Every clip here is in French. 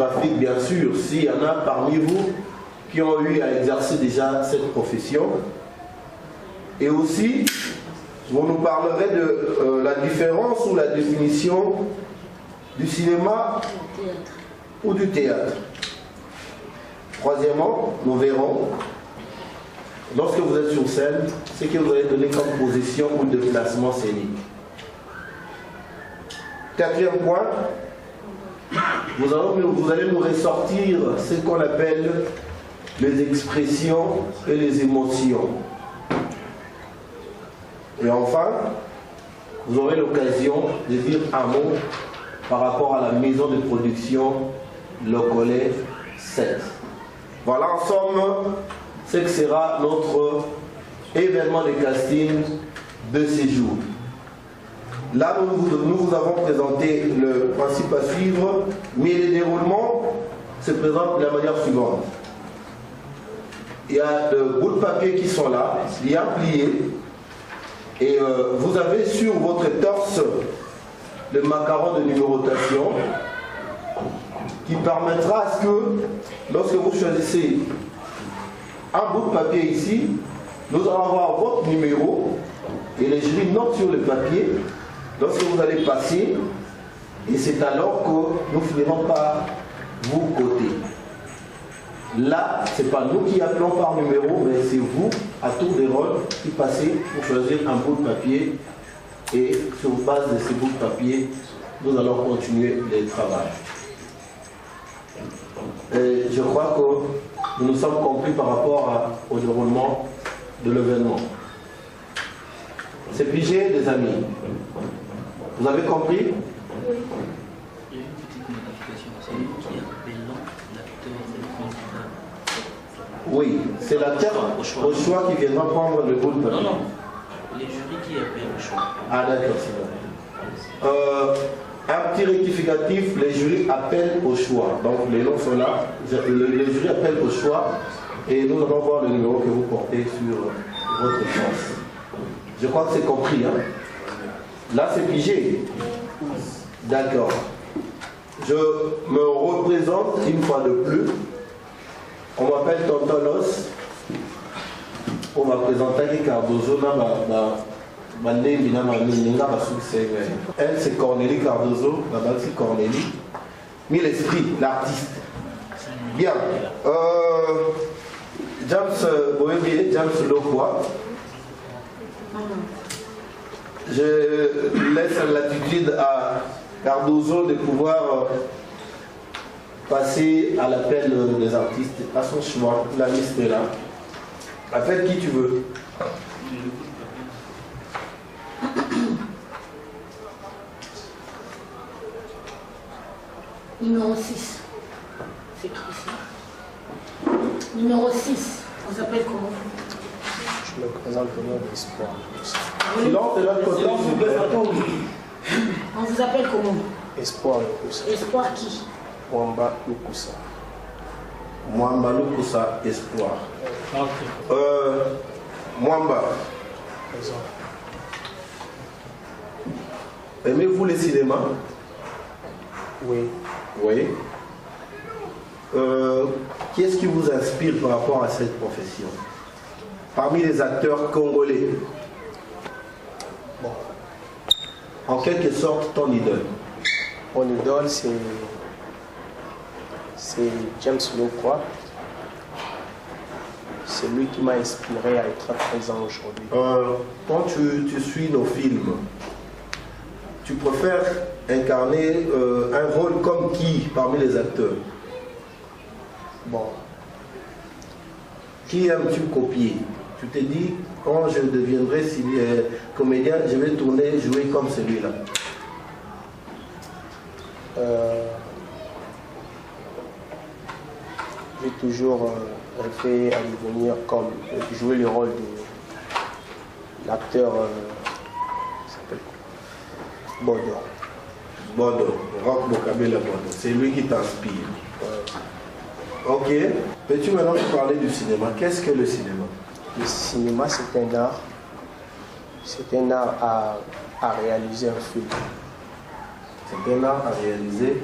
cinématographique, bien sûr, s'il y en a parmi vous qui ont eu à exercer déjà cette profession. Et aussi, vous nous parlerez de la différence ou la définition du cinéma ou du théâtre. Troisièmement, nous verrons, lorsque vous êtes sur scène, ce que vous allez donner comme position ou de placement scénique. Quatrième point, vous allez nous ressortir ce qu'on appelle les expressions et les émotions. Et enfin, vous aurez l'occasion de dire un mot par rapport à la maison de production Locolé 7. Voilà en somme ce que sera notre événement de casting de ces jours. Là, nous vous avons présenté le principe à suivre, mais le déroulement se présente de la manière suivante. Il y a de bouts de papier qui sont là, bien pliés, et vous avez sur votre torse le macaron de numérotation qui permettra à ce que, lorsque vous choisissez un bout de papier ici, nous allons avoir votre numéro et les jurys notent sur le papier lorsque vous allez passer, et c'est alors que nous finirons par vous coter. Là, ce n'est pas nous qui appelons par numéro, mais c'est vous, à tour de rôle, qui passez pour choisir un bout de papier, et sur base de ce bout de papier, nous allons continuer le travail. Et je crois que nous nous sommes compris par rapport au déroulement de l'événement. C'est pigé, les amis. Vous avez compris? Oui. Il y a une petite modification. C'est nous qui appelons l'acteur et le candidat. Oui, c'est l'acteur au choix qui viendra prendre le bout de papier. Non, non. Les jurys qui appellent au choix. Ah d'accord, c'est bon. Un petit rectificatif, les jurys appellent au choix. Donc les noms sont là. Les jurys appellent au choix et nous allons voir le numéro que vous portez sur votre chance. Je crois que c'est compris. Hein? Là, c'est pigé. D'accord. Je me représente une fois de plus. On m'appelle Tonton Los. On m'a présenté Cardozo. Elle, c'est Cornélie Cardozo. Là-bas, c'est Cornélie. Mais l'esprit, l'artiste. Bien. James Boébier, James Lokwa. Je laisse l'attitude à Cardozo de pouvoir passer à l'appel des artistes, à son choix. La liste est là. Appelle qui tu veux. Numéro 6. C'est écrit ici. Numéro 6. On s'appelle comment? Je me présente au nom d'Espoir. Silence de l'autre côté, s'il vous plaît. On vous appelle comment? Espoir Lukusa. Espoir qui? Mwamba Lukusa. Mwamba Lukusa, Espoir. Ok. Mwamba. Présent. Aimez-vous le cinéma? Oui. Oui. Qu'est-ce qui vous inspire par rapport à cette profession? Parmi les acteurs congolais, Bon. en quelque sorte, ton idole. Mon idole, c'est James Lokwa. C'est lui qui m'a inspiré à être présent aujourd'hui. Quand tu suis nos films, tu préfères incarner un rôle comme qui parmi les acteurs? Bon. Qui aimes-tu copier? Tu te dis, quand je deviendrai comédien, je vais tourner, jouer comme celui-là. J'ai toujours rêvé à devenir comme jouer le rôle de l'acteur Bodo. Bodo, Rock Bokabela Bodo, c'est lui qui t'inspire. Ok. Peux-tu maintenant nous parler du cinéma? Qu'est-ce que le cinéma? Le cinéma, c'est un art. C'est un art à réaliser un film. C'est un art à réaliser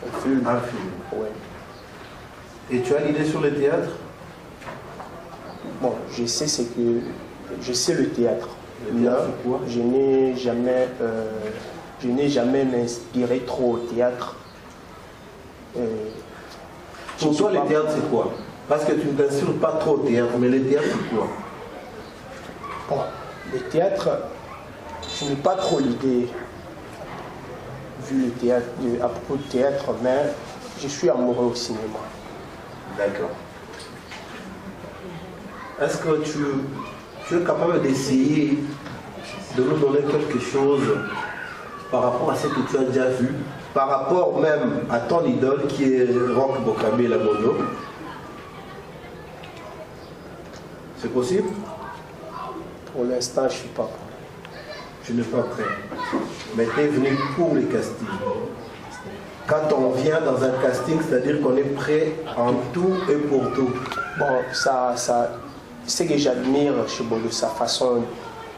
Un film. Un film. Ouais. Et tu as l'idée sur le théâtre? Bon, je sais le théâtre. Le théâtre, c'est quoi? Je n'ai jamais m'inspiré trop au théâtre. Pour toi, le théâtre, c'est quoi? Parce que tu ne t'inspires pas trop au théâtre, mais le théâtre, c'est quoi? Bon, le théâtre, je n'ai pas trop l'idée vu le théâtre, à propos du théâtre, mais je suis amoureux au cinéma. D'accord. Est-ce que tu es capable d'essayer de nous donner quelque chose par rapport à ce que tu as déjà vu, par rapport même à ton idole qui est Roch Bokabé Labondo? C'est possible? Pour l'instant, je ne suis pas prêt. Tu n'es pas prêt. Mais tu es venu pour les castings. Quand on vient dans un casting, c'est-à-dire qu'on est prêt en tout et pour tout. Bon, ce que j'admire chez Bodo, sa façon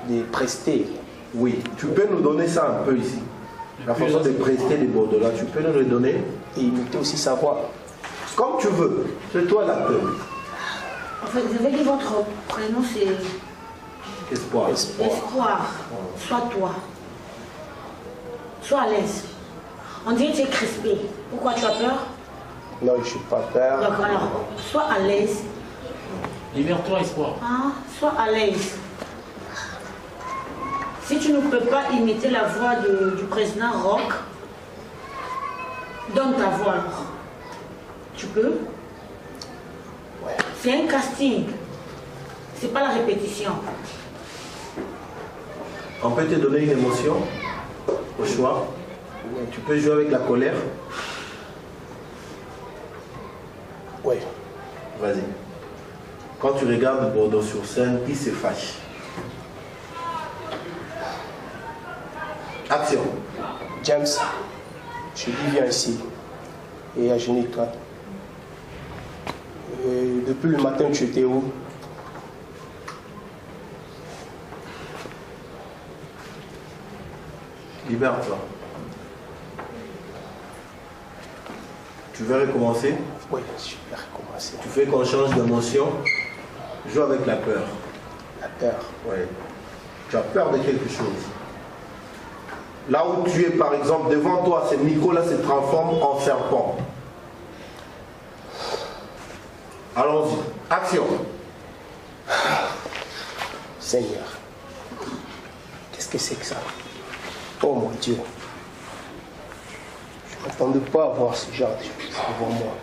de prester. Oui, tu peux nous donner ça un peu ici. La façon de prester des Bordeaux là, tu peux nous le donner? Et imiter aussi sa voix. Comme tu veux, c'est toi l'acteur. En fait, vous avez dit votre prénom, c'est Espoir. Espoir. Sois toi. Sois à l'aise. On dirait que tu es crispé. Pourquoi tu as peur? Non, je n'ai pas peur. Donc alors, sois à l'aise. Libère-toi, Espoir. Hein? Sois à l'aise. Si tu ne peux pas imiter la voix du président Roch, donne ta voix alors. Tu peux? Ouais. C'est un casting. C'est pas la répétition. On peut te donner une émotion au choix. Tu peux jouer avec la colère. Oui. Vas-y. Quand tu regardes Bordeaux sur scène, qui se fâche? Action. James, je dis viens ici. Et agenouille-toi. Depuis le matin, tu étais où? Libère-toi. Tu veux recommencer? Oui, je vais recommencer. Tu fais qu'on change d'émotion. Joue avec la peur. La peur. Oui. Tu as peur de quelque chose. Là où tu es, par exemple, devant toi, ce micro-là se transforme en serpent. Allons-y. Action. Seigneur, qu'est-ce que c'est que ça? Oh mon Dieu. Je ne m'attendais pas à voir ce genre de choses devant moi.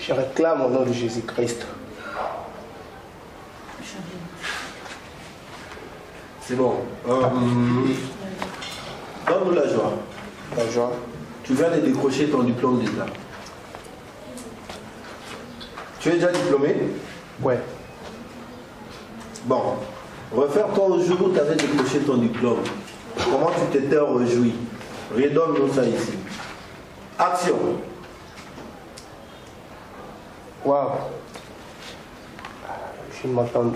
Je réclame au nom de Jésus-Christ. C'est bon. Donne-nous la joie. La joie. Tu viens de décrocher ton diplôme d'État. Tu es déjà diplômé? Ouais. Bon. Refaire-toi au jour où tu avais décroché ton diplôme. Comment tu t'étais réjoui? Redonne-nous ça ici. Action. Waouh. Je m'entends.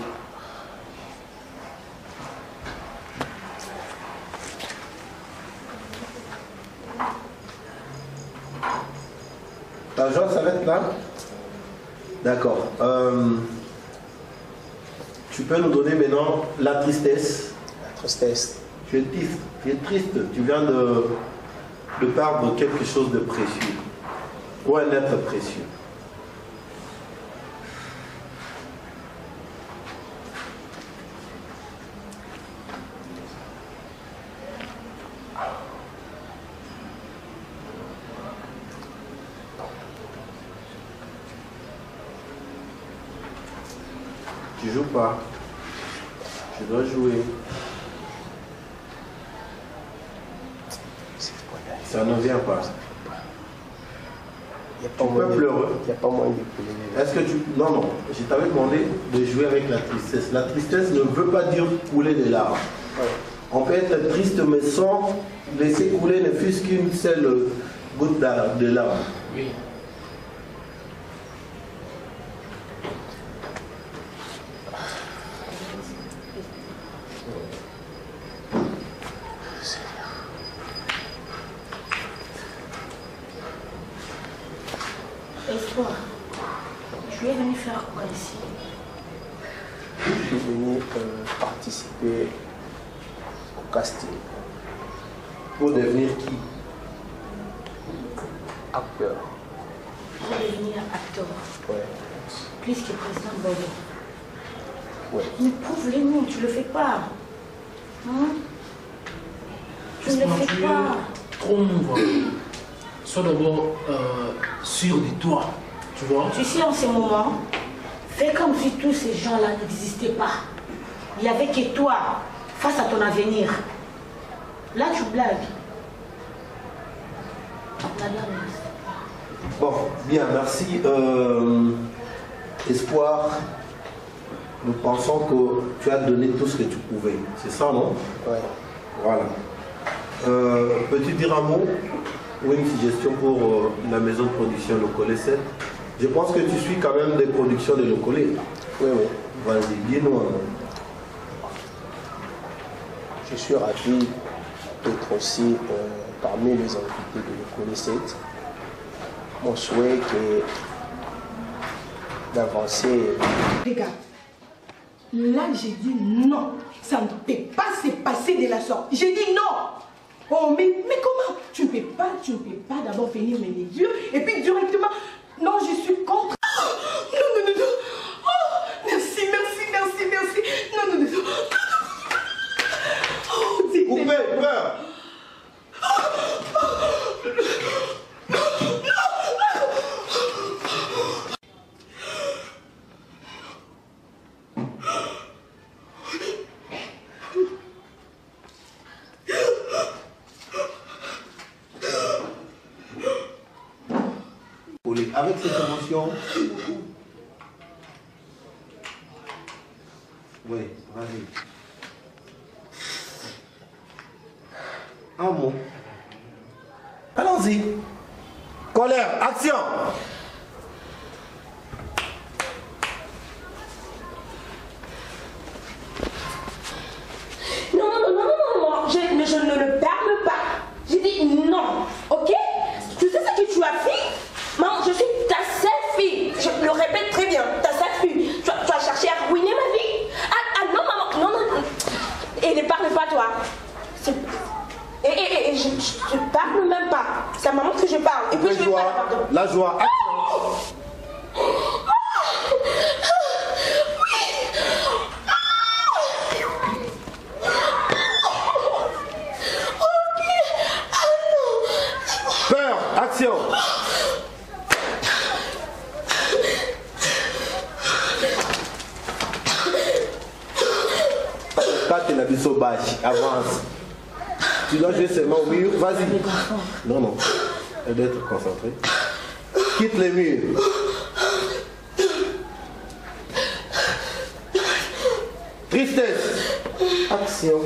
Ta joie, ça va être là? D'accord. Tu peux nous donner maintenant la tristesse? La tristesse. Tu es triste. Tu es triste. Tu viens de perdre quelque chose de précieux. Ou un être précieux. Tu joues pas. Tu dois jouer. Ça ne vient pas. Il n'y a pas Tu moyen peux de pleurer. Il n'y a pas moyen de pleurer. Est-ce que tu... Non, non. Je t'avais demandé de jouer avec la tristesse. La tristesse ne veut pas dire couler des larmes. Ouais. On peut être triste mais sans laisser couler ne fût-ce qu'une seule goutte de larmes. Oui. faire quoi ici? Je suis venu participer au casting. Pour devenir qui? Acteur. Pour devenir acteur. Ouais. Plus que président Bobo. Ouais. Mais prouve-les-nous, tu le fais pas. Hein? Tu ne le fais pas. Trompe. Sois d'abord sûr de toi, tu vois. Tu sais, en ce moment, fais comme si tous ces gens-là n'existaient pas. Il n'y avait que toi face à ton avenir. Là, tu blagues. Bon, bien, merci. Espoir, nous pensons que tu as donné tout ce que tu pouvais. C'est ça, non? Ouais. Voilà. Peux-tu dire un mot ou une suggestion pour la maison de production Le Collet 7? Je pense que tu suis quand même des productions de Le Collet. Oui, oui. Vas-y, dis-nous. Je suis ravi d'être aussi parmi les invités de Le Collet 7. Mon souhait est d'avancer. Regarde, là j'ai dit non. Ça ne peut pas se passer de la sorte. J'ai dit non. Oh, mais comment? Tu ne peux pas d'abord venir me les dire et puis directement, non, je suis contre. Non. Oh, merci. Non. Oh, dis. Coupez, peur. Avec cette émotion, oui, vas-y. Un mot. Allons-y. Colère, action. Non. Je ne le permets pas. J'ai dit non, ok? Tu sais ce que tu as fait? Maman, je suis ta seule fille. Je le répète très bien, ta seule fille. Tu as cherché à ruiner ma vie. Ah non, maman, non. Et ne parle pas, toi. Et je parle même pas. C'est à maman que je parle. Et puis je vais pas. La joie. Peur, action. Pas que la biseau bâche, avance. Tu dois jouer seulement au mur, vas-y. Non. Elle doit être concentrée. Quitte les murs. Tristesse. Action.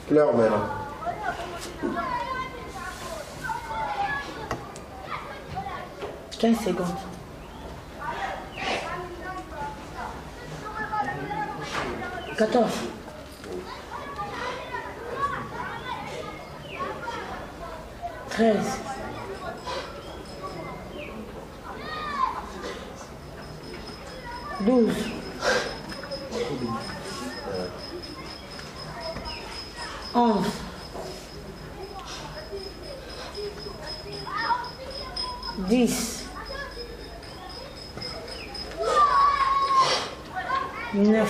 Pleure maintenant. « 15 secondes. « 14. 13. 12. 11. 10. 9.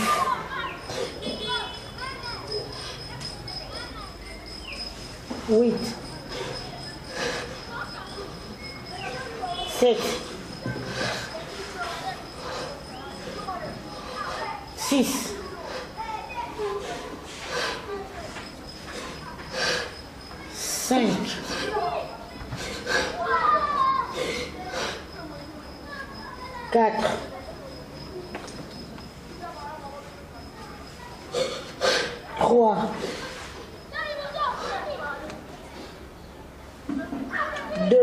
8. 7. 6. 5. 4. 2.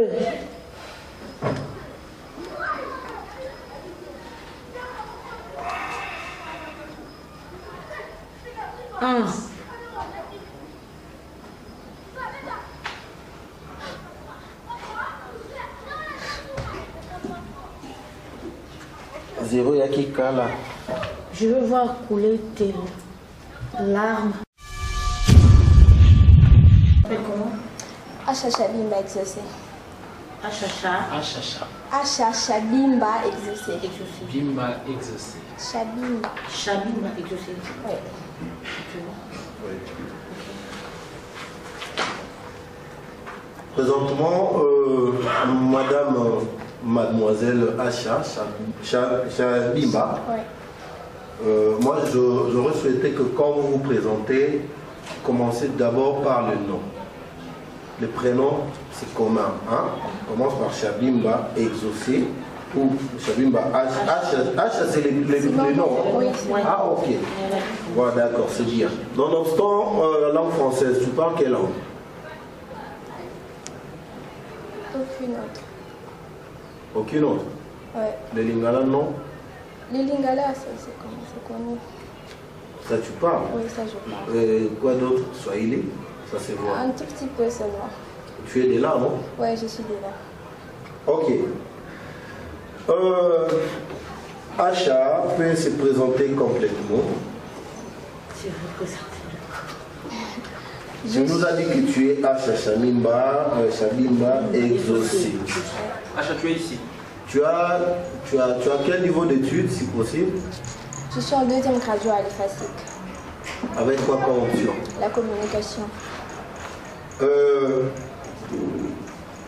1. 0 Yakika là. Je veux voir couler tes larmes. Comment? Achacha Bimba exaucé. Achacha. Achacha. Achacha Bimba exaucé. Exaucé. Bimba exaucé. Chabimba. Chabimba exaucé. Oui. Présentement, mademoiselle Acha Chabimba, moi j'aurais souhaité que quand vous vous présentez, commencez d'abord par le nom. Le prénom c'est commun, hein? On commence par Chabimba exaucé ou Chabimba Acha c'est les noms. Oui. Ah ok. Voilà, d'accord, c'est bien. Nonobstant la langue française, tu parles quelle langue? Aucune autre. Aucune autre? Ouais. Les Lingala, non? Les Lingala, c'est connu. Ça, tu parles? Oui, ça je parle. Quoi d'autre? Swahili? Ça, c'est vrai. Un tout petit peu seulement. Tu es de là, non? Ouais, je suis de là. Ok. Acha peut se présenter complètement. C'est vrai que ça. Tu nous as dit que tu es Acha Chabimba exaucé. Acha, tu es ici. Tu as quel niveau d'études, si possible? Je suis en 2e graduat à l'EFASIC. Avec quoi comme option? La communication.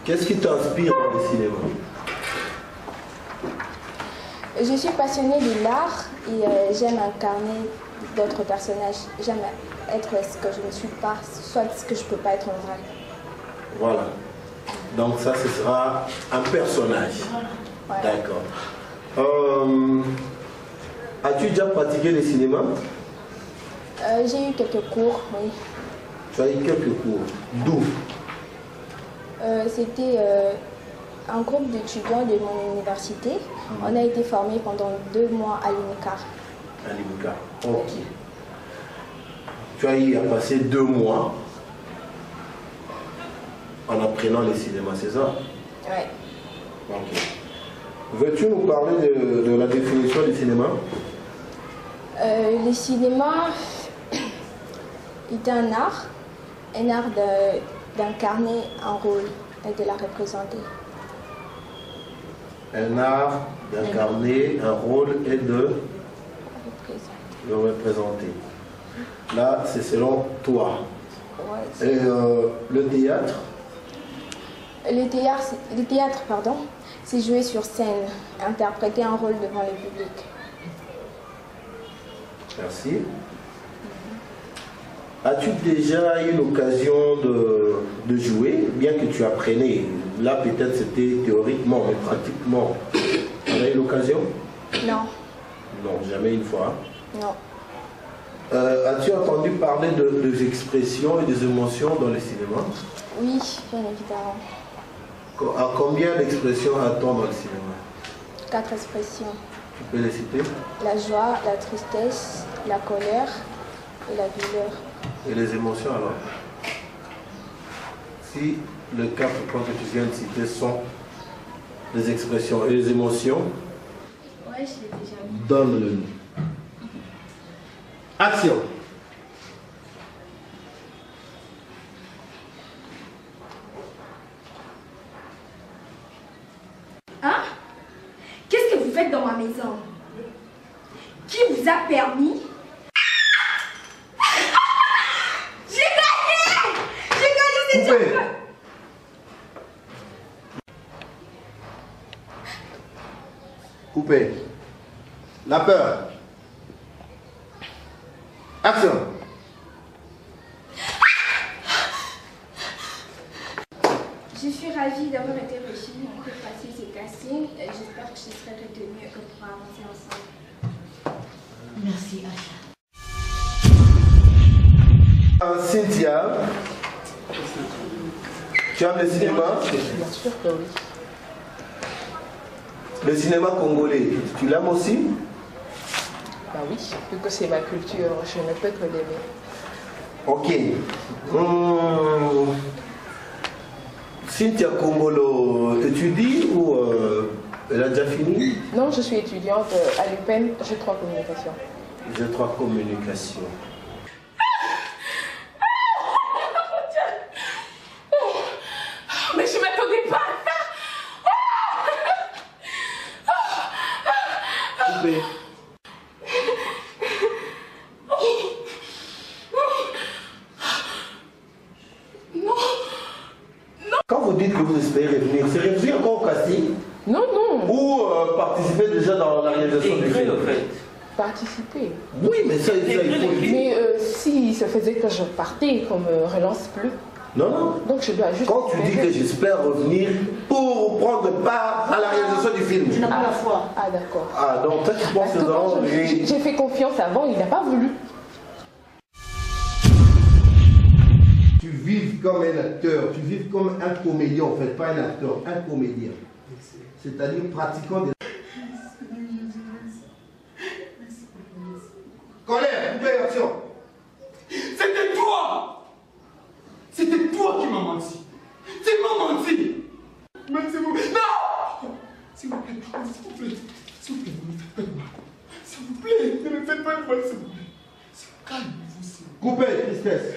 Qu'est-ce qui t'inspire dans le cinéma? Je suis passionnée de l'art et j'aime incarner d'autres personnages. J'aime être ce que je ne suis pas, soit ce que je ne peux pas être en vrai. Voilà. Donc ça, ce sera un personnage. Ouais. D'accord. As-tu déjà pratiqué le cinéma? J'ai eu quelques cours, oui. Tu as eu quelques cours. D'où? C'était un groupe d'étudiants de mon université. On a été formés pendant 2 mois à l'UNICAR. À l'UNICAR. Ok. Tu as eu à passer 2 mois en apprenant le cinéma, c'est ça? Ouais. Ok. Veux-tu nous parler de la définition du cinéma? Le cinéma est un art d'incarner un rôle et de la représenter. Un art d'incarner un rôle et de le représenter. Là, c'est selon toi. Ouais, et le théâtre? Le théâtre, c'est jouer sur scène, interpréter un rôle devant le public. Merci. As-tu déjà eu l'occasion de jouer, bien que tu apprenais? Là, peut-être c'était théoriquement, mais pratiquement. Tu as eu l'occasion? Non. Non, jamais une fois. Non. As-tu entendu parler des expressions et des émotions dans le cinéma? Oui, bien évidemment. À combien d'expressions a-t-on dans le cinéma? 4 expressions. Tu peux les citer? La joie, la tristesse, la colère et la douleur. Et les émotions alors? Si les 4 points que tu viens de citer sont des expressions et les émotions, Ouais, je l'ai déjà vu. donne-le-nous. Action! Hein? Qu'est-ce que vous faites dans ma maison? Qui vous a permis? J'ai gagné! J'ai gagné cette Coupé! champion! Coupé. La peur. Action. Je suis ravie d'avoir été reçue pour passer ce casting. J'espère que je serai retenue et qu'on pourra avancer ensemble. Merci, Acha. Cynthia, tu aimes le cinéma? Bien sûr que oui. Le cinéma congolais, tu l'aimes aussi? Bah oui, vu que c'est ma culture, je ne peux que l'aimer. Ok. Cynthia Kongolo étudie ou elle a déjà fini? Non, je suis étudiante à l'UPEN, j'ai 3 communications. J'ai 3 communications. Mais je ne m'attendais pas à ça. Coupé. Quand vous dites que vous espérez revenir, c'est revenir encore au casting Non, non. ou participer déjà dans la réalisation du film? Participer. Oui, mais ça il faut. Mais si ça faisait que je partais, qu'on me relance plus. Non, non. Donc je dois juste... Quand tu dis que j'espère revenir pour prendre part à la réalisation du film. Tu n'as pas la foi. Ah d'accord. Ah, donc toi tu penses Parce que quand j'ai fait confiance avant, il n'a pas voulu. Tu vives comme un acteur, tu vives comme un comédien en fait, pas un acteur, un comédien. C'est-à-dire pratiquant des... Colère, action. C'était toi! C'était toi qui m'as menti! Tu m'as menti! Mais c'est vous. Non! S'il vous plaît, s'il vous plaît, s'il vous plaît, ne me faites pas de mal. S'il vous plaît, ne me faites pas de mal, s'il vous plaît. Calmez-vous, s'il vous plaît. Coupez, tristesse.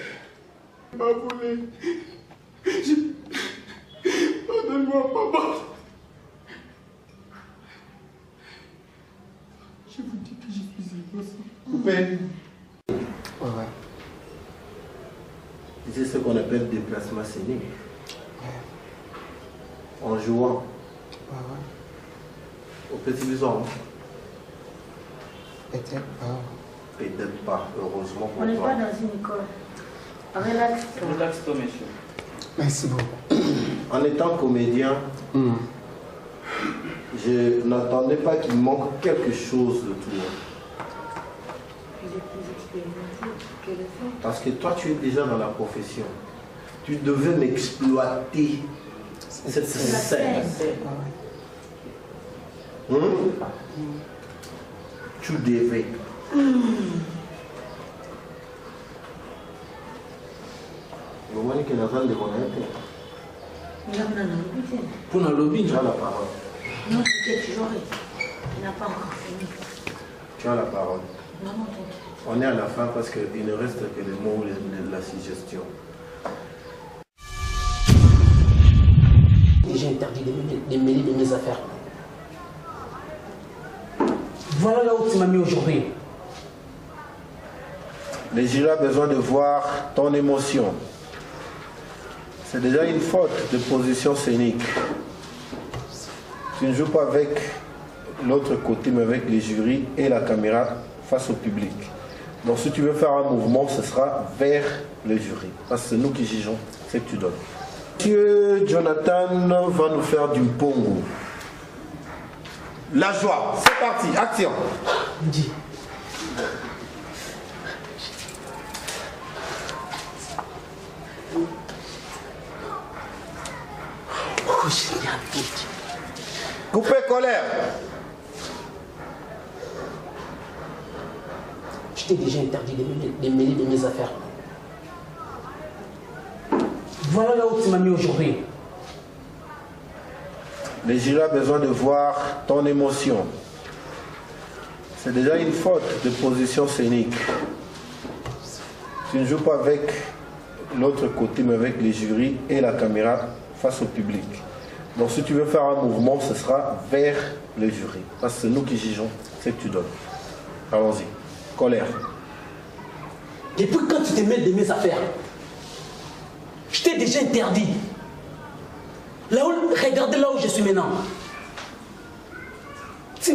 Pas volé. Pardonne-moi, papa. Je vous dis que je suis innocent. Coupez. Ouais. C'est ce qu'on appelle déplacement scénique. En jouant. Au petit bison. Peut-être pas. Peut-être pas, heureusement On pour n'est toi. pas dans une école. Relax. Relax-toi, monsieur. Merci beaucoup. En étant comédien, je n'attendais pas qu'il manque quelque chose de toi. Parce que toi, tu es déjà dans la profession. Tu devais m'exploiter cette scène. Tu devais. Vous voyez que la salle de connaître. Pour la lobby, Tu as la parole. Non, t'inquiète, tu l'aurais. Il n'a pas encore fini. Tu as la parole. Non, non, t'inquiète. On est à la fin parce qu'il ne reste que les mots de la suggestion. J'ai interdit de mêler de mes affaires. Voilà là où tu m'as mis aujourd'hui. Le jury a besoin de voir ton émotion. C'est déjà une faute de position scénique. Tu ne joues pas avec l'autre côté, mais avec les jurys et la caméra face au public. Donc si tu veux faire un mouvement, ce sera vers le jury. Parce que c'est nous qui jugeons ce que tu donnes. Monsieur Jonathan va nous faire du pongo. La joie, c'est parti, action. Dis. Oh, génial. Coupez colère. Je t'ai déjà interdit de mêler de mes affaires. Voilà là où tu m'as mis aujourd'hui. Le jury a besoin de voir ton émotion. C'est déjà une faute de position scénique. Tu ne joues pas avec l'autre côté, mais avec les jurys et la caméra face au public. Donc si tu veux faire un mouvement, ce sera vers le jury. Parce que c'est nous qui jugeons ce que tu donnes. Allons-y. Colère. Depuis quand tu te mêles de mes affaires? Je t'ai déjà interdit. Là où, regardez là où je suis maintenant. Tu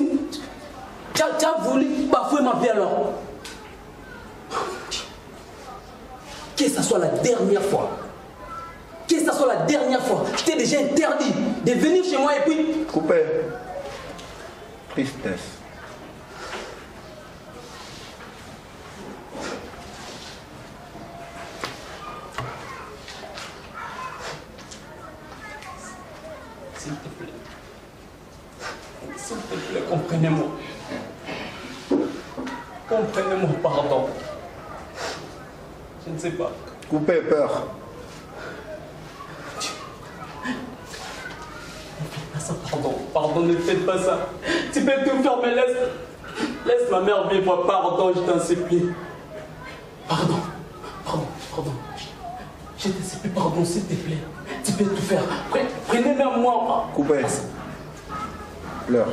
as voulu bafouer ma vie alors. Que ça soit la dernière fois. Que ça soit la dernière fois. Je t'ai déjà interdit de venir chez moi et puis... Coupez. Tristesse. S'il te plaît. S'il te plaît, comprenez-moi. Comprenez-moi, pardon. Je ne sais pas. Coupez peur. Ne faites pas ça, pardon. Pardon, ne faites pas ça. Tu peux tout faire, mais laisse ma mère vivre. Pardon, je t'en supplie. Pardon. Je t'en supplie, pardon, s'il te plaît. Tu peux tout faire. Prenez même moi. Coupez. Pleure.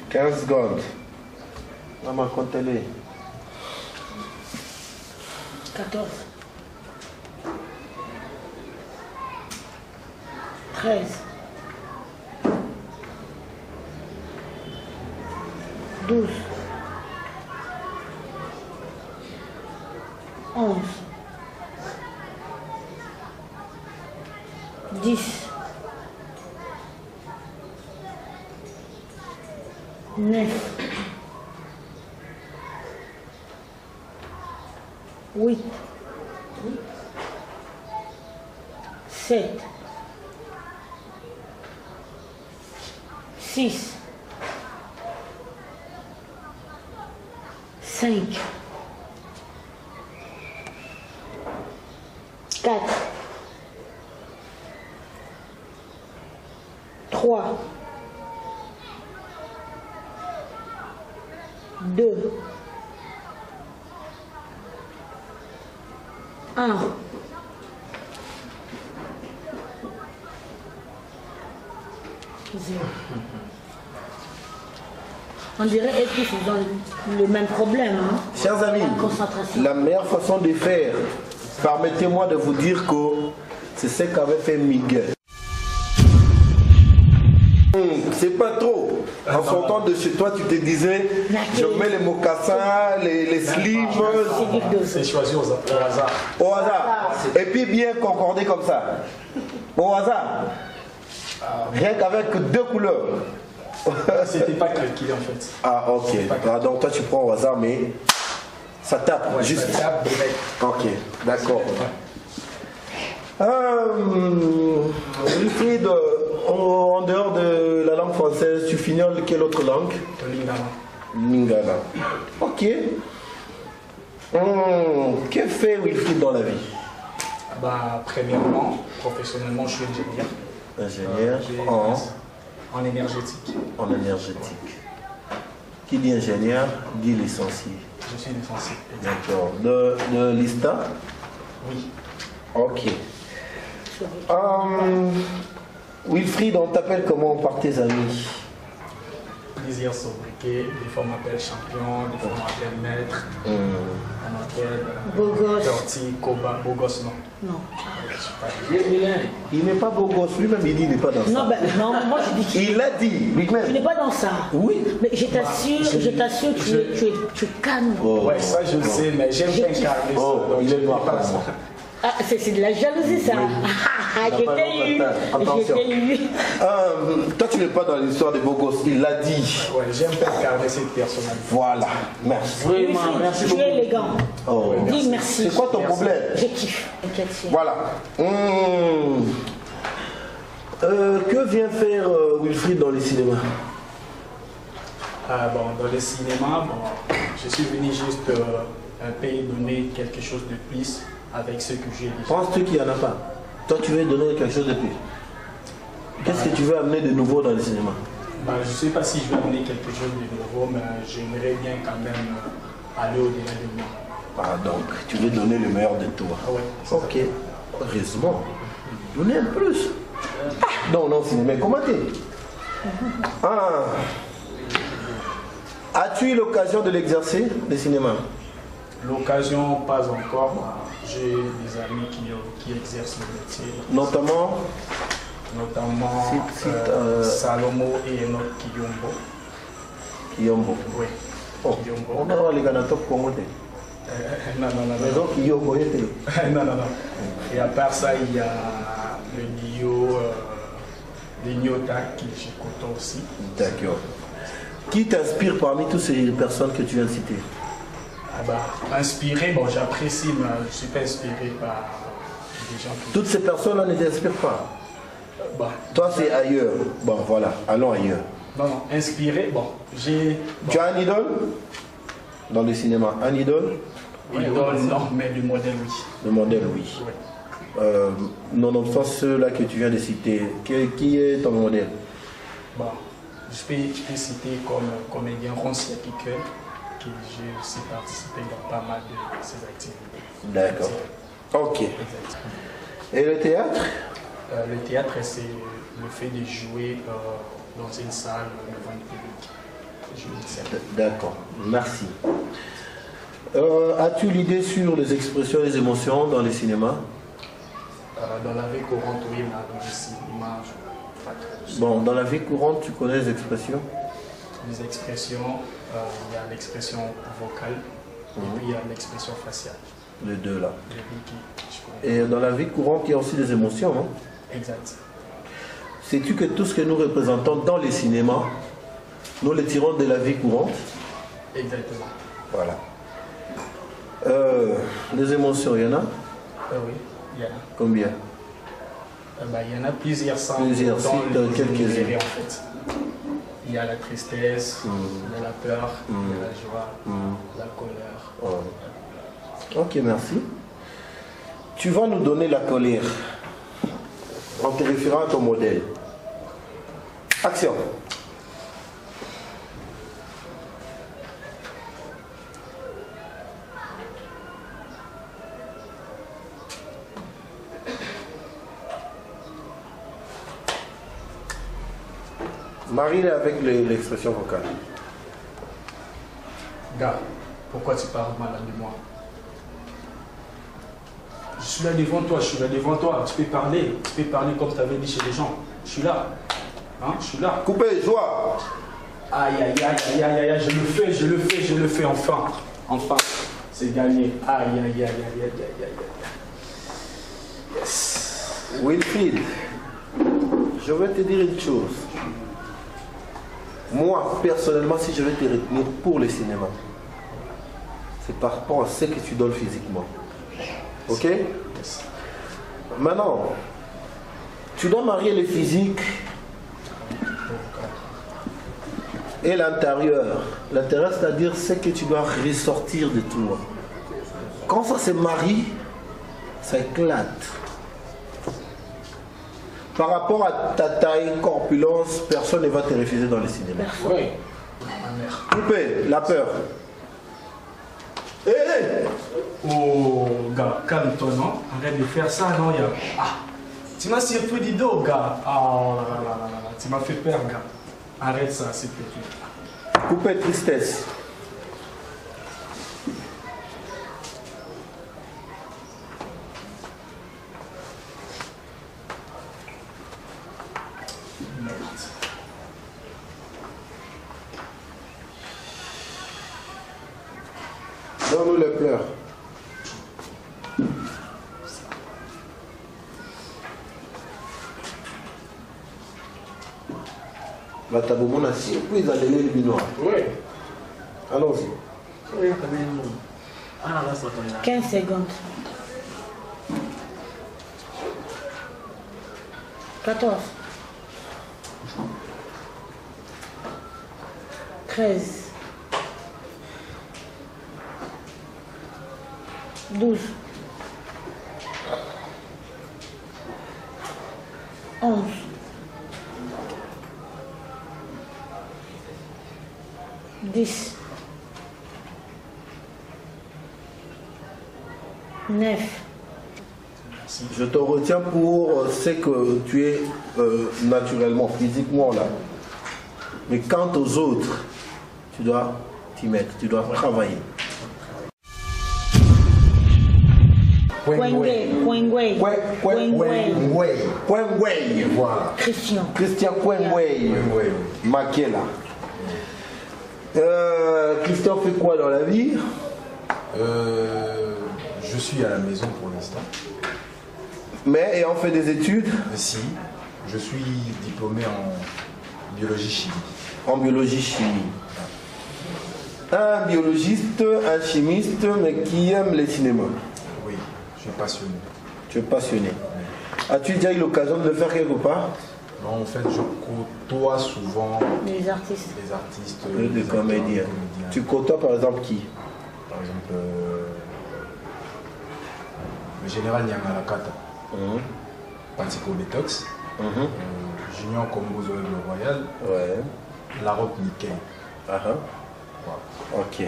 « 15 secondes. Maman, comptez-les. 14. 13. 12. 11. 10. 9. 8. 7. 6. 5. 4. 3. 2. 1. On dirait être tous dans le même problème. Hein? Chers amis, la meilleure façon de faire, permettez-moi de vous dire que c'est ce qu'avait fait Miguel. C'est pas trop. En sortant de chez toi, tu te disais, je mets les mocassins, les slips. C'est choisi au hasard. Au hasard. Et puis bien concordé comme ça. Au hasard. Rien qu'avec 2 couleurs. C'était pas calculé en fait. Ah ok. Ah, donc toi tu prends au hasard, mais ça tape. Ouais, juste. Ça tape direct. Ok, d'accord. Wilfried, en dehors de la langue française, tu finis en quelle autre langue? Lingala. Ok. Que fait Wilfried dans la vie? Bah, premièrement, professionnellement, je suis ingénieur. Ingénieur en énergétique. En énergétique. Qui dit ingénieur dit licencié. Je suis licencié. D'accord. De l'ISTA? Oui. Ok. Wilfried, on t'appelle comment par tes amis? Plaisir sobriquet, des fois on m'appelle champion, des fois on m'appelle maître, on m'appelle beau gosse. Torti, Koba, beau gosse non. Non. Il n'est pas beau gosse, lui-même il dit il n'est pas dans ça. Non, ben, non, moi je dis qu'il il l'a dit lui-même. Tu n'es pas dans ça. Oui. Mais je t'assure, tu es calme. Oh. Ouais, ça je sais, mais j'aime bien calmer ça. Oh, il est noir pas ça. Ah, c'est de la jalousie ça. Oui. J'étais eu. Toi tu n'es pas dans l'histoire des beaux gosses, il l'a dit. Ouais, j'aime bien carner cette personnalité. Voilà, merci. Oui, merci. Tu es élégant. Oh, dis merci. C'est quoi ton problème? Je kiffe. Voilà. Que vient faire Wilfried dans les cinémas? Bon, dans le cinéma, bon, je suis venu juste un pays donner quelque chose de plus avec ce que j'ai dit. Penses-tu qu'il n'y en a pas? Toi, tu veux donner quelque chose de plus. Qu'est-ce que tu veux amener de nouveau dans le cinéma? Je ne sais pas si je vais amener quelque chose de nouveau, mais j'aimerais bien quand même aller au-delà de moi. Ah, donc, tu veux donner le meilleur de toi. Ah ouais. Ok. Heureusement. Donner un plus. Non, non, cinéma, comment t'es? As-tu eu l'occasion de l'exercer, le cinéma? L'occasion, pas encore. J'ai des amis qui exercent le métier. Notamment Salomo et Enoch Kiyombo. Oui. Oh, on a les gars top Congo. Non. Non. Non. Et à part ça, il y a le Nio Les Nyota qui j'écoute aussi. D'accord. Qui t'inspire parmi toutes ces personnes que tu viens de citer? Ah bah, inspiré, bon j'apprécie, mais je ne suis pas inspiré par des gens qui... Toutes ces personnes-là ne t'inspirent pas? Bah, toi c'est ailleurs. Bon voilà, allons ailleurs. Non, inspiré, bon, j'ai... Bon. Tu as un idole dans le cinéma? Un idole? Idole, non, mais le modèle, oui. Le modèle, oui. Nonobstant ceux-là que tu viens de citer, qui est ton modèle? Bon, je peux citer comme comédien Ronce Yakikel, qui j'ai aussi participé dans pas mal de ses activités. D'accord. Ok. Et le théâtre? Le théâtre, c'est le fait de jouer dans une salle devant le public. D'accord, merci. As-tu l'idée sur les expressions et les émotions dans les cinémas? Dans la vie courante, oui, mais dans le cinéma, pas trop. Bon, dans la vie courante, tu connais les expressions? Les expressions, il y a l'expression vocale et puis il y a l'expression faciale. Les deux là. Les deux qui, je connais. Et dans la vie courante, il y a aussi des émotions, non? Exact. Sais-tu que tout ce que nous représentons dans les cinémas, nous les tirons de la vie courante? Exactement. Voilà. Les émotions, il y en a? Oui, il y en a. Combien? Il y en a plusieurs sans plusieurs, quelques-unes. En fait. Il y a la tristesse, il y a la peur, il y a la joie, la colère. Ok, merci. Tu vas nous donner la colère en te référant à ton modèle. Action. Marie avec l'expression vocale. Gars, pourquoi tu parles mal de moi? Je suis là devant toi, je suis là devant toi. Tu peux parler comme tu avais dit chez les gens. Je suis là. Hein? Je suis là. Coupez, joie. Aïe, aïe, aïe, aïe, aïe, je le fais, enfin. Enfin, c'est gagné. Aïe, aïe, aïe, aïe, aïe, aïe, aïe. Yes. Wilfried, je vais te dire une chose. Moi, personnellement, si je vais te retenir pour le cinéma, c'est par rapport à ce que tu donnes physiquement. Ok? Maintenant, tu dois marier le physique et l'intérieur. L'intérieur, c'est-à-dire ce que tu dois ressortir de toi. Quand ça se marie, ça éclate. Par rapport à ta taille, corpulence, personne ne va te refuser dans le cinéma. Oui. Coupez, la peur. Hé, Oh, gars, calme-toi, non? Arrête de faire ça, non, y'a... Ah, tu m'as surpris du dos, gars. Oh là là là là là, tu m'as fait peur, gars. Arrête ça, s'il te plaît. Coupez, tristesse. Donne-nous les pleurs. La tabou a surprise à l'élève le binois. Oui. Allons-y. 15 secondes. 14. 13. 12. 11. 10. 9. Je te retiens pour ce que tu es naturellement, physiquement là. Mais quant aux autres, tu dois t'y mettre, tu dois travailler. Voilà. Christian Kwengwei. Makela. Christian fait quoi dans la vie? Je suis à la maison pour l'instant. Mais ayant fait des études? Si. Je suis diplômé en biologie-chimie. En biologie-chimie. Un biologiste, un chimiste, mais qui aime les cinémas. Oui, je suis passionné. Tu es passionné. As-tu déjà eu l'occasion de le faire quelque part? Non, en fait, je côtoie souvent les artistes. Des comédiens. Tu côtoies par exemple qui? Par exemple, le général Nyangalakata, Patiko Betox, Junior Kombozo le Royal, Larocque Nikkei. Ok.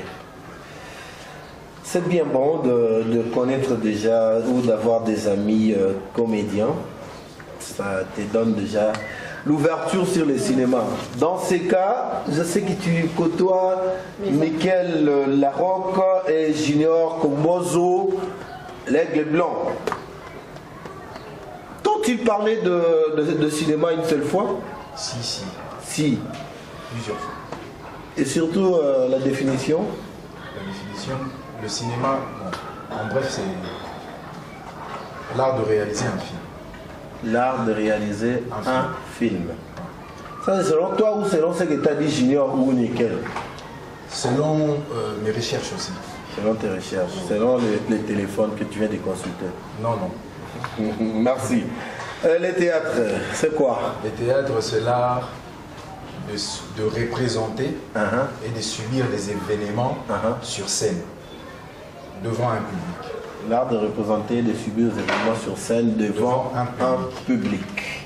C'est bien bon de connaître déjà ou d'avoir des amis comédiens. Ça te donne déjà l'ouverture sur le cinéma. Dans ces cas, je sais que tu côtoies Michael Larocque et Junior Kombozo, l'Aigle Blanc. T'ont-ils parlé de cinéma une seule fois? Si. Plusieurs fois. Et surtout la définition? La définition, le cinéma, bon, en bref, c'est l'art de réaliser un film. L'art de réaliser un film. Ça, c'est selon toi ou selon ce que tu as dit, Junior ou Nickel? Selon mes recherches aussi. Selon tes recherches, selon les téléphones que tu viens de consulter. Non, non. Merci. Les théâtres, c'est quoi? Les théâtres, c'est l'art de représenter et de subir des événements sur scène, devant un public. L'art de représenter et de subir des événements sur scène devant un public.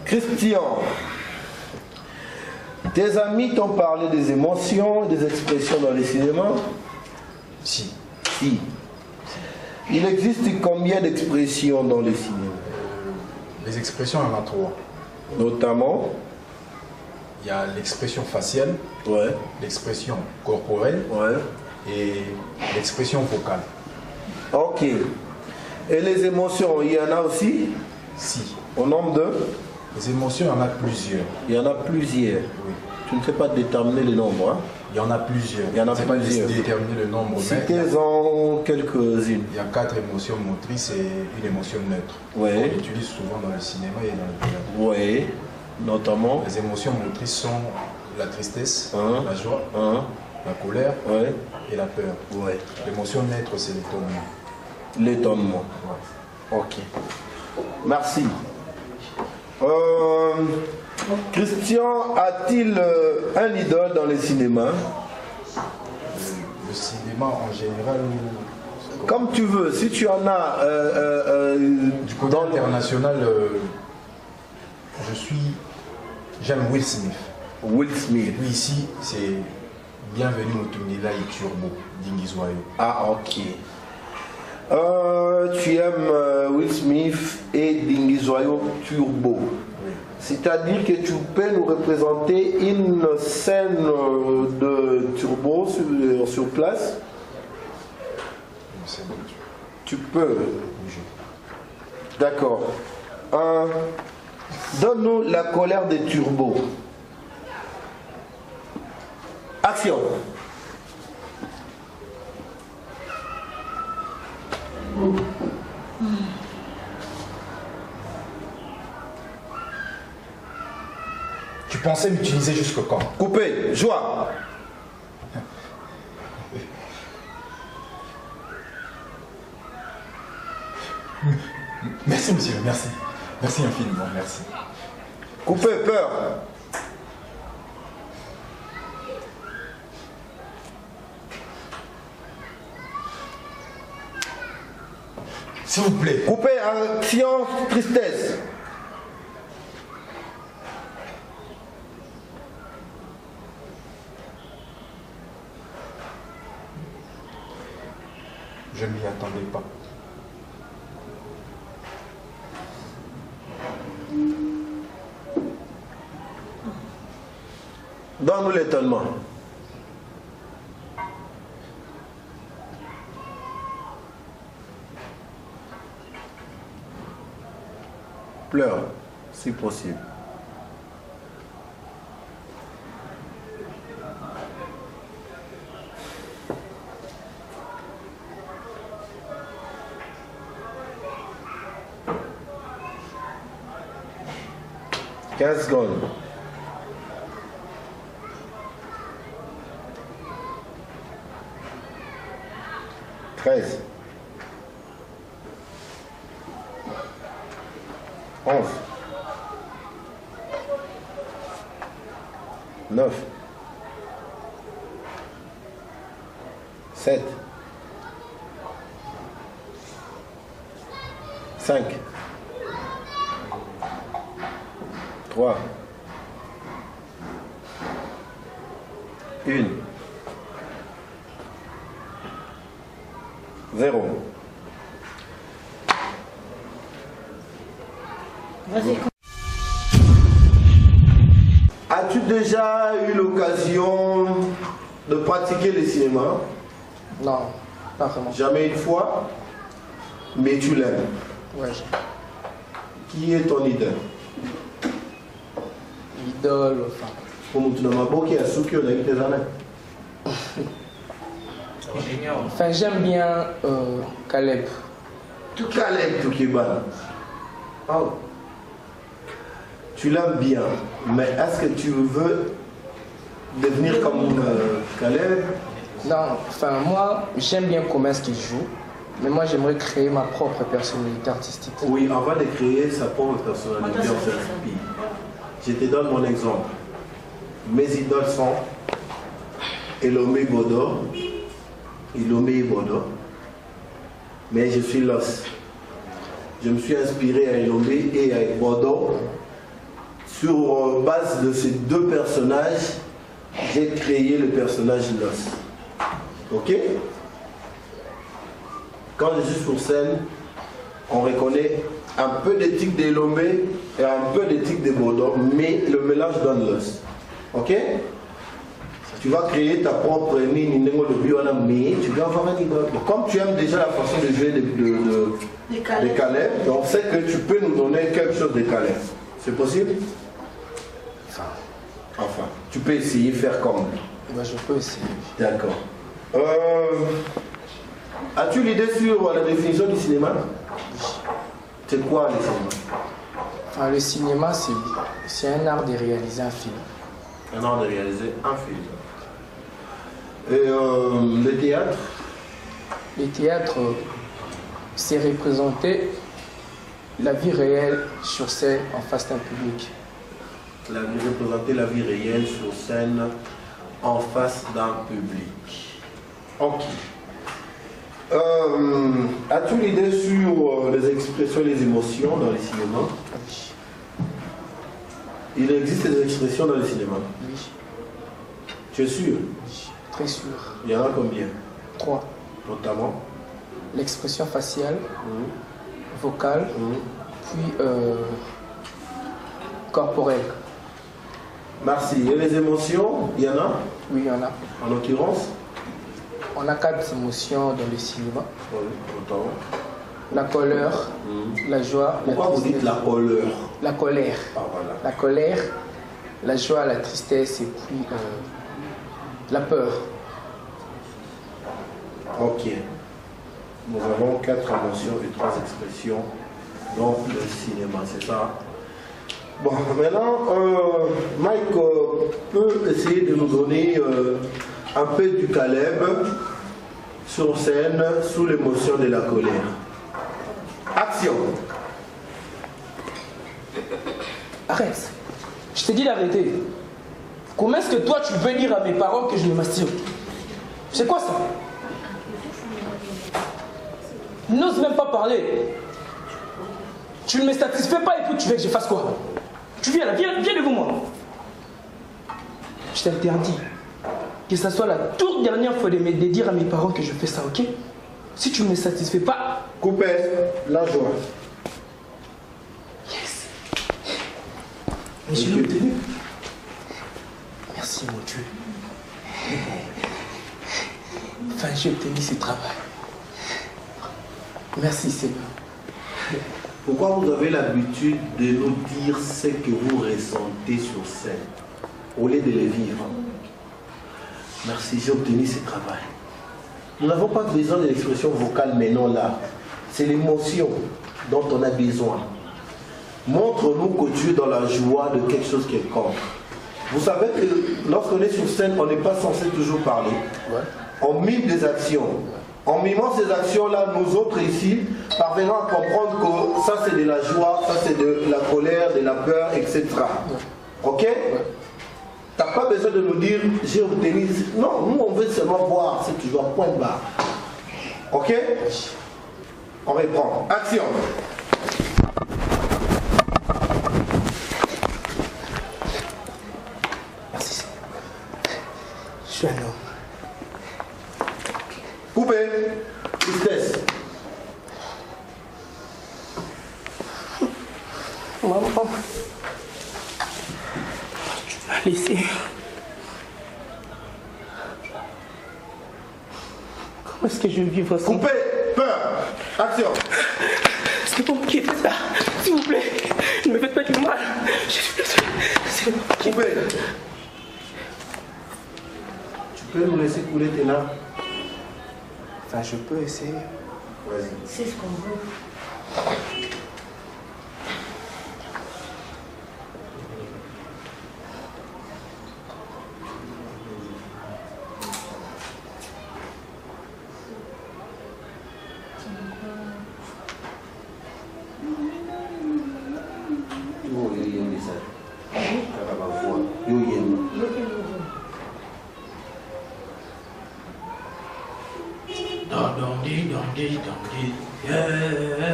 Christian, tes amis t'ont parlé des émotions et des expressions dans les cinémas? Si. Il existe combien d'expressions dans les cinémas? Les expressions, il y en a 3. Notamment? Il y a l'expression faciale, l'expression corporelle et l'expression vocale. Ok. Et les émotions, il y en a aussi? Si. Au nombre de? Les émotions, il y en a plusieurs. Il y en a plusieurs. Oui. Tu ne sais pas déterminer le nombre, hein? Il y en a plusieurs. Il y en a plusieurs. plusieurs. Pas déterminer le nombre. Citez-en quelques-unes. Il y a 4 émotions motrices et une émotion neutre. Oui. On utilise souvent dans le cinéma et dans le théâtre. Oui. Notamment. Les émotions motrices sont la tristesse, la joie, la colère et la peur. L'émotion neutre, c'est l'étonnement. L'étonnement. Ok. Merci. Christian, a-t-il un idole dans les cinémas? Le cinéma en général ou... Comme tu veux, si tu en as... du côté international, j'aime Will Smith. Will Smith. Oui, ici, c'est Bienvenue au Tunila et Turbo, d'Ingizwayo. Ah, ok. Tu aimes Will Smith et Dinguizwayo Turbo. Oui. C'est-à-dire que tu peux nous représenter une scène de Turbo sur place? Tu peux. D'accord. Donne-nous la colère des Turbos. Action. Tu pensais m'utiliser jusque quand? Coupé, joie. Merci monsieur, merci. Merci infiniment, merci. Coupé, peur. S'il vous plaît. Coupé, action, tristesse. Je ne m'y attendais pas. Donne-nous l'étonnement. Pleure, si possible. 15 secondes. 13. 11. 9. 7. 5. 3. 1. 0. Vas-y. As-tu déjà eu l'occasion de pratiquer le cinéma? Non, pas vraiment. Jamais une fois, mais tu l'aimes. Ouais. Qui est ton idole? Idole, enfin. Comme tu n'as pas qui a souki, on a eu tes années. Enfin, j'aime bien Caleb. Caleb Toukiban. Oh. Tu l'aimes bien, mais est-ce que tu veux devenir comme Caleb? Non, enfin, moi, j'aime bien comment est-ce qu'il joue, mais moi, j'aimerais créer ma propre personnalité artistique. Oui, avant de créer sa propre personnalité, on s'inspire. Je te donne mon exemple. Mes idoles sont Elomé Bodo, mais je suis Los. Je me suis inspiré à Elomé et à Bodo. Sur base de ces deux personnages, j'ai créé le personnage Los. Ok? Quand je suis sur scène, on reconnaît un peu d'éthique d'Elomé et un peu d'éthique de Bodo, mais le mélange donne Los. Ok? Tu vas créer ta propre mini, mais tu vas avoir un idole. Comme tu aimes déjà la façon de jouer de Caleb, on sait que tu peux nous donner quelque chose de Caleb. C'est possible? Enfin, tu peux essayer de faire comme. Bah, je peux essayer. D'accord. As-tu l'idée sur la définition du cinéma? C'est quoi le cinéma? Enfin, le cinéma, c'est un art de réaliser un film. Un art de réaliser un film. Et le théâtre? Le théâtre, c'est représenter la vie réelle sur scène en face d'un public. Représenter la vie réelle sur scène en face d'un public. Ok. As-tu l'idée sur les expressions et les émotions dans les cinémas? Il existe des expressions dans le cinéma? Oui. Tu es sûr? Oui, très sûr. Il y en a combien? 3. Notamment? L'expression faciale, vocale, puis corporelle. Merci. Et les émotions, il y en a? Oui, il y en a. En l'occurrence? On a 4 émotions dans le cinéma. Oui, notamment. La colère, la joie, Pourquoi la vous dites la colère? La colère. Ah, voilà. La colère, la joie, la tristesse et puis la peur. Ok. Nous avons 4 émotions et 3 expressions dans le cinéma, c'est ça? Bon, maintenant, Mike peut essayer de nous donner un peu du Caleb sur scène sous l'émotion de la colère. Action! Arrête. Je t'ai dit d'arrêter. Comment est-ce que toi tu veux dire à mes parents que je me masturbe? C'est quoi ça? N'ose même pas parler. Tu ne me satisfais pas et puis tu veux que je fasse quoi? Tu viens là, viens devant moi. Je t'interdis que ça soit la toute dernière fois de dire à mes parents que je fais ça, ok? Si tu ne me satisfais pas... Coupez la joie. Yes. Mais je l'ai obtenu. Merci mon Dieu. Enfin, j'ai obtenu ce travail. Merci Seigneur. Pourquoi vous avez l'habitude de nous dire ce que vous ressentez sur scène au lieu de le vivre? Merci, j'ai obtenu ce travail. Nous n'avons pas besoin de l'expression vocale maintenant là. C'est l'émotion dont on a besoin. Montre-nous que tu es dans la joie de quelque chose quelconque. Vous savez que lorsqu'on est sur scène, on n'est pas censé toujours parler. On mime des actions. En mimant ces actions-là, nous autres ici parvenons à comprendre que ça c'est de la joie, ça c'est de la colère, de la peur, etc. Ok? T'as pas besoin de nous dire j'ai obtenu. Non, nous on veut seulement voir, c'est toujours point de barre. Ok? On reprend. Action! Merci. Je suis un homme. Coupé. Tristesse. Maman, tu m'as laissé. Comment est-ce que je vais vivre ça? Coupé. Peur. Action. C'est pas moi qui ai fait ça. S'il vous plaît, ne me faites pas du mal. Je suis désolé. C'est pas moi qui ai fait ça. Tu peux nous laisser couler tes larmes? Enfin, je peux essayer. Vas-y. C'est ce qu'on veut.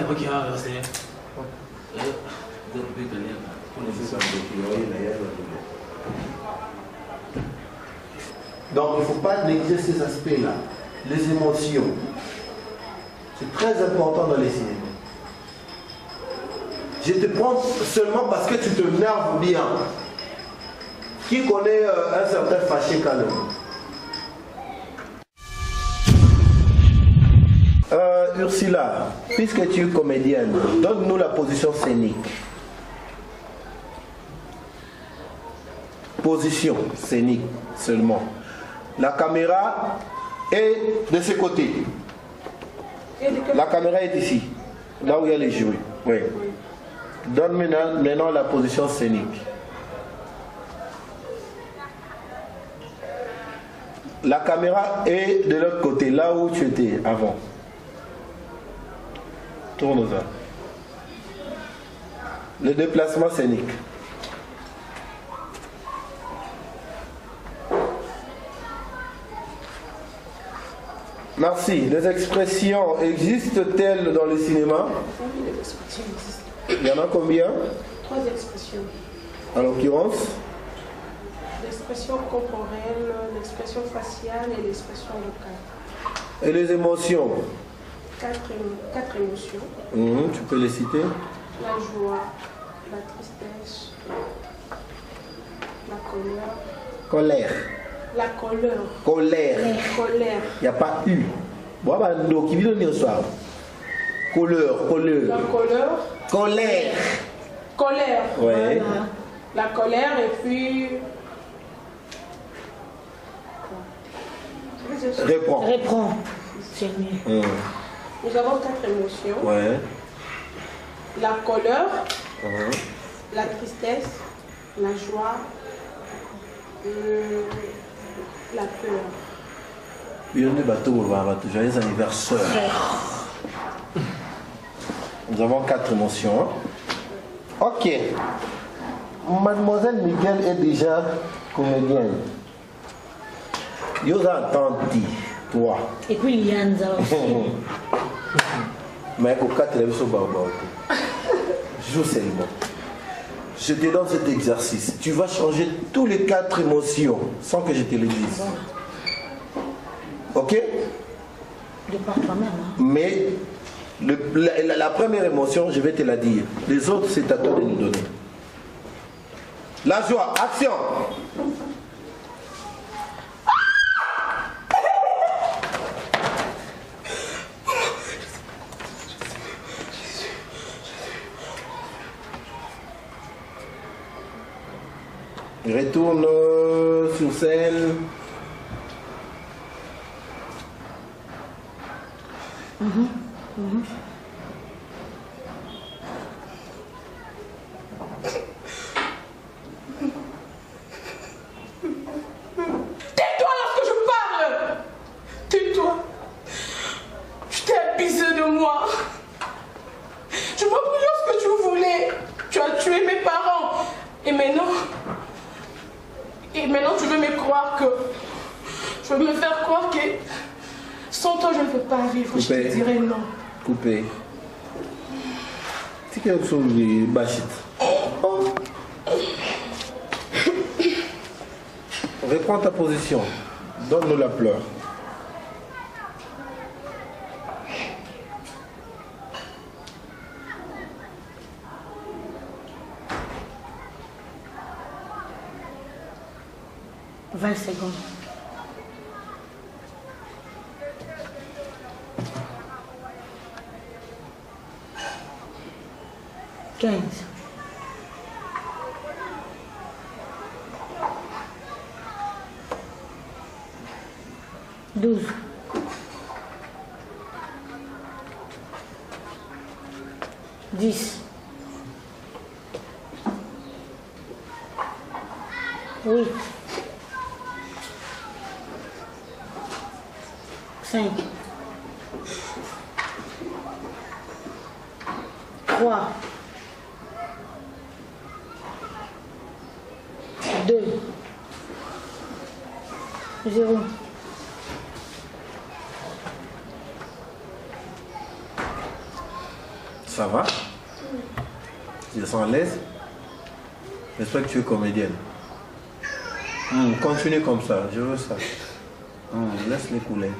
Regarde, c'est. Donc il ne faut pas négliger ces aspects-là. Les émotions. C'est très important dans les cinémas. Je te prends seulement parce que tu te nerves bien. Qui connaît un certain fâché canon? Ursula, puisque tu es comédienne, donne-nous la position scénique. Position scénique seulement. La caméra est de ce côté. La caméra est ici, là où il y a les jouets. Oui. Donne maintenant la position scénique. La caméra est de l'autre côté, là où tu étais avant. Tourne-en. Le déplacement scénique. Merci. Les expressions existent-elles dans le cinéma? Oui, les expressions existent. Il y en a combien? 3 expressions. En l'occurrence? L'expression corporelle, l'expression faciale et l'expression vocale. Et les émotions? 4 émotions. Tu peux les citer? La joie, la tristesse, la colère. Colère. La colère. Colère. Colère. Il n'y a pas U. Bon, bah, donc, il vient de soir. Colère, colère. La colère. Colère. Colère. Ouais. Voilà. La colère et puis. Réponds. Réponds. C'est mieux. Nous avons 4 émotions. Ouais. La colère, la tristesse, la joie, la peur. Joyeux anniversaire. Nous avons 4 émotions. Ok. Mademoiselle Miguel est déjà comédienne. Vous avez entendu, toi. Et puis Lianza aussi. Mais au cas de joue seulement. Je te donne cet exercice. Tu vas changer tous les 4 émotions sans que je te le dise. Ok? De par toi-même. Hein? Mais la première émotion, je vais te la dire. Les autres, c'est à toi de nous donner. La joie, action! Retourne sur scène. Je veux me faire croire que sans toi, je ne peux pas vivre. Je te dirais non. Coupé. C'est quelque chose de bachit. Reprends ta position. Donne-nous la pleure. « 20 secondes. « 15. 12. 10. 8. 5. 3. 2. 0. Ça va? Tu te sens à l'aise? J'espère que tu es comédienne. Continue comme ça, je veux ça. Laisse-les couler.